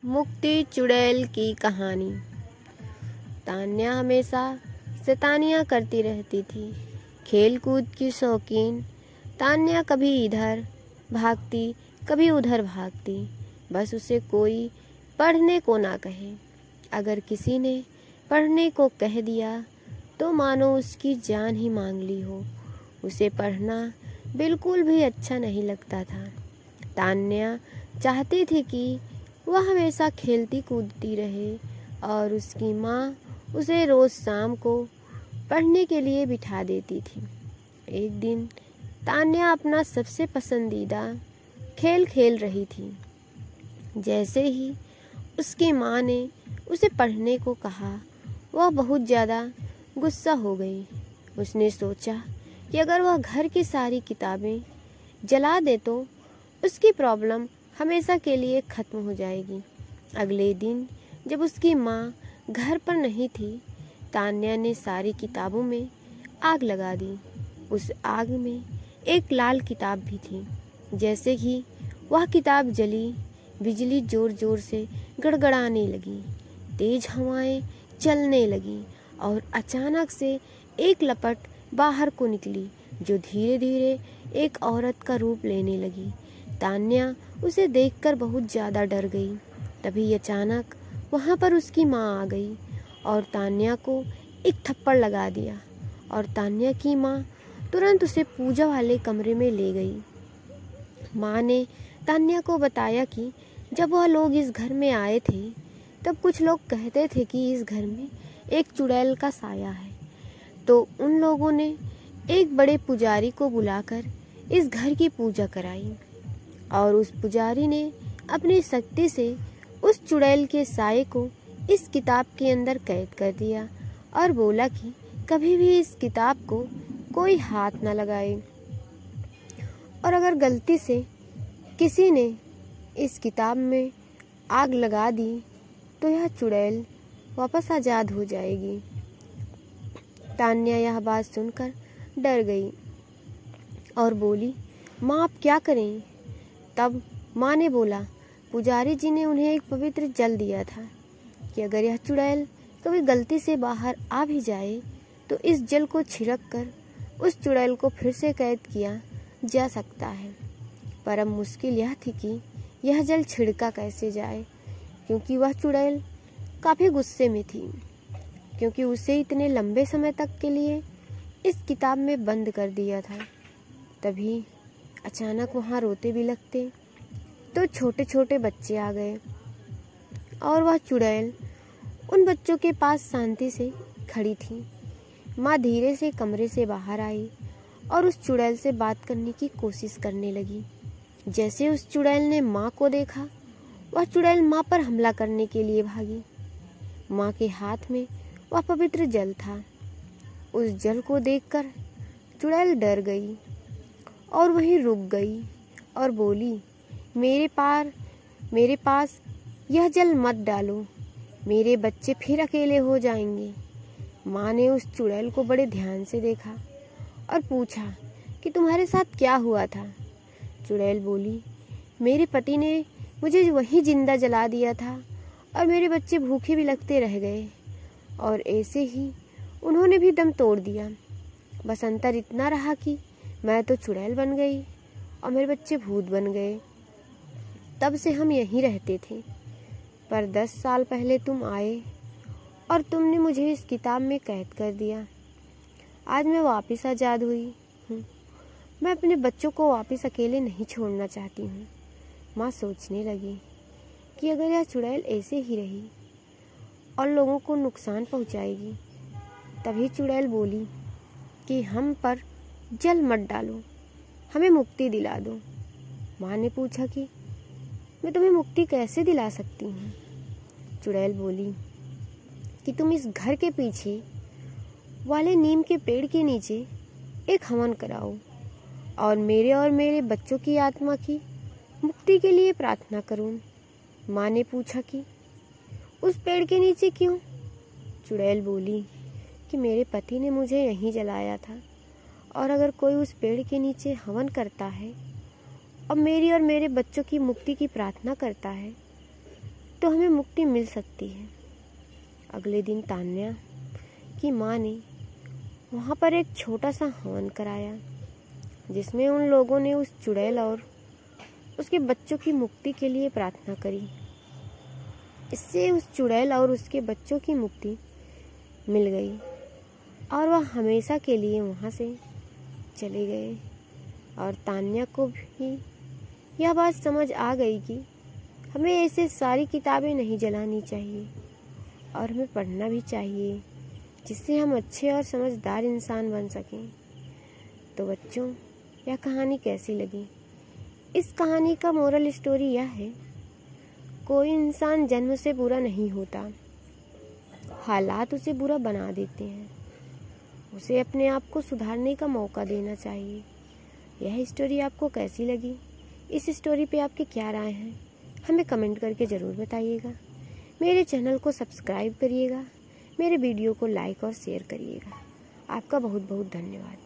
मुक्ति चुड़ैल की कहानी। तान्या हमेशा शैतानियाँ करती रहती थी। खेल कूद की शौकीन तान्या कभी इधर भागती कभी उधर भागती, बस उसे कोई पढ़ने को ना कहे। अगर किसी ने पढ़ने को कह दिया तो मानो उसकी जान ही मांग ली हो। उसे पढ़ना बिल्कुल भी अच्छा नहीं लगता था। तान्या चाहती थी कि वह हमेशा खेलती कूदती रहे और उसकी माँ उसे रोज़ शाम को पढ़ने के लिए बिठा देती थी। एक दिन तान्या अपना सबसे पसंदीदा खेल खेल रही थी। जैसे ही उसकी माँ ने उसे पढ़ने को कहा, वह बहुत ज़्यादा गुस्सा हो गई। उसने सोचा कि अगर वह घर की सारी किताबें जला दे तो उसकी प्रॉब्लम हमेशा के लिए ख़त्म हो जाएगी। अगले दिन जब उसकी माँ घर पर नहीं थी, तान्या ने सारी किताबों में आग लगा दी। उस आग में एक लाल किताब भी थी। जैसे ही वह किताब जली, बिजली ज़ोर ज़ोर से गड़गड़ाने लगी, तेज हवाएं चलने लगी और अचानक से एक लपट बाहर को निकली जो धीरे धीरे एक औरत का रूप लेने लगी। तान्या उसे देखकर बहुत ज़्यादा डर गई। तभी अचानक वहाँ पर उसकी माँ आ गई और तान्या को एक थप्पड़ लगा दिया और तान्या की माँ तुरंत उसे पूजा वाले कमरे में ले गई। माँ ने तान्या को बताया कि जब वह लोग इस घर में आए थे तब कुछ लोग कहते थे कि इस घर में एक चुड़ैल का साया है। तो उन लोगों ने एक बड़े पुजारी को बुलाकर इस घर की पूजा कराई और उस पुजारी ने अपनी शक्ति से उस चुड़ैल के साये को इस किताब के अंदर कैद कर दिया और बोला कि कभी भी इस किताब को कोई हाथ न लगाए और अगर गलती से किसी ने इस किताब में आग लगा दी तो यह चुड़ैल वापस आज़ाद हो जाएगी। तान्या यह बात सुनकर डर गई और बोली, माँ आप क्या करें? तब माँ ने बोला, पुजारी जी ने उन्हें एक पवित्र जल दिया था कि अगर यह चुड़ैल कभी गलती से बाहर आ भी जाए तो इस जल को छिड़क कर उस चुड़ैल को फिर से कैद किया जा सकता है। पर अब मुश्किल यह थी कि यह जल छिड़का कैसे जाए, क्योंकि वह चुड़ैल काफ़ी गुस्से में थी, क्योंकि उसे इतने लंबे समय तक के लिए इस किताब में बंद कर दिया था। तभी अचानक वहाँ रोते भी लगते तो छोटे छोटे बच्चे आ गए और वह चुड़ैल उन बच्चों के पास शांति से खड़ी थी। माँ धीरे से कमरे से बाहर आई और उस चुड़ैल से बात करने की कोशिश करने लगी। जैसे उस चुड़ैल ने माँ को देखा, वह चुड़ैल माँ पर हमला करने के लिए भागी। माँ के हाथ में वह पवित्र जल था। उस जल को देखकर चुड़ैल डर गई और वहीं रुक गई और बोली, मेरे पास यह जल मत डालो, मेरे बच्चे फिर अकेले हो जाएंगे। माँ ने उस चुड़ैल को बड़े ध्यान से देखा और पूछा कि तुम्हारे साथ क्या हुआ था? चुड़ैल बोली, मेरे पति ने मुझे वहीं जिंदा जला दिया था और मेरे बच्चे भूखे भी लगते रह गए और ऐसे ही उन्होंने भी दम तोड़ दिया। बस अंतर इतना रहा कि मैं तो चुड़ैल बन गई और मेरे बच्चे भूत बन गए। तब से हम यहीं रहते थे, पर 10 साल पहले तुम आए और तुमने मुझे इस किताब में कैद कर दिया। आज मैं वापस आज़ाद हुई हूँ। मैं अपने बच्चों को वापस अकेले नहीं छोड़ना चाहती हूँ। माँ सोचने लगी कि अगर यह चुड़ैल ऐसे ही रही और लोगों को नुकसान पहुँचाएगी। तभी चुड़ैल बोली कि हम पर जल मत डालो, हमें मुक्ति दिला दो। माँ ने पूछा कि मैं तुम्हें मुक्ति कैसे दिला सकती हूँ? चुड़ैल बोली कि तुम इस घर के पीछे वाले नीम के पेड़ के नीचे एक हवन कराओ और मेरे बच्चों की आत्मा की मुक्ति के लिए प्रार्थना करो। माँ ने पूछा कि उस पेड़ के नीचे क्यों? चुड़ैल बोली कि मेरे पति ने मुझे यहीं जलाया था और अगर कोई उस पेड़ के नीचे हवन करता है और मेरे बच्चों की मुक्ति की प्रार्थना करता है तो हमें मुक्ति मिल सकती है। अगले दिन तान्या की माँ ने वहाँ पर एक छोटा सा हवन कराया, जिसमें उन लोगों ने उस चुड़ैल और उसके बच्चों की मुक्ति के लिए प्रार्थना करी। इससे उस चुड़ैल और उसके बच्चों की मुक्ति मिल गई और वह हमेशा के लिए वहाँ से चले गए। और तान्या को भी यह बात समझ आ गई कि हमें ऐसे सारी किताबें नहीं जलानी चाहिए और हमें पढ़ना भी चाहिए, जिससे हम अच्छे और समझदार इंसान बन सकें। तो बच्चों, यह कहानी कैसी लगी? इस कहानी का मोरल स्टोरी यह है, कोई इंसान जन्म से बुरा नहीं होता, हालात उसे बुरा बना देते हैं। उसे अपने आप को सुधारने का मौका देना चाहिए। यह स्टोरी आपको कैसी लगी? इस स्टोरी पे आपकी क्या राय है? हमें कमेंट करके ज़रूर बताइएगा। मेरे चैनल को सब्सक्राइब करिएगा, मेरे वीडियो को लाइक और शेयर करिएगा। आपका बहुत बहुत धन्यवाद।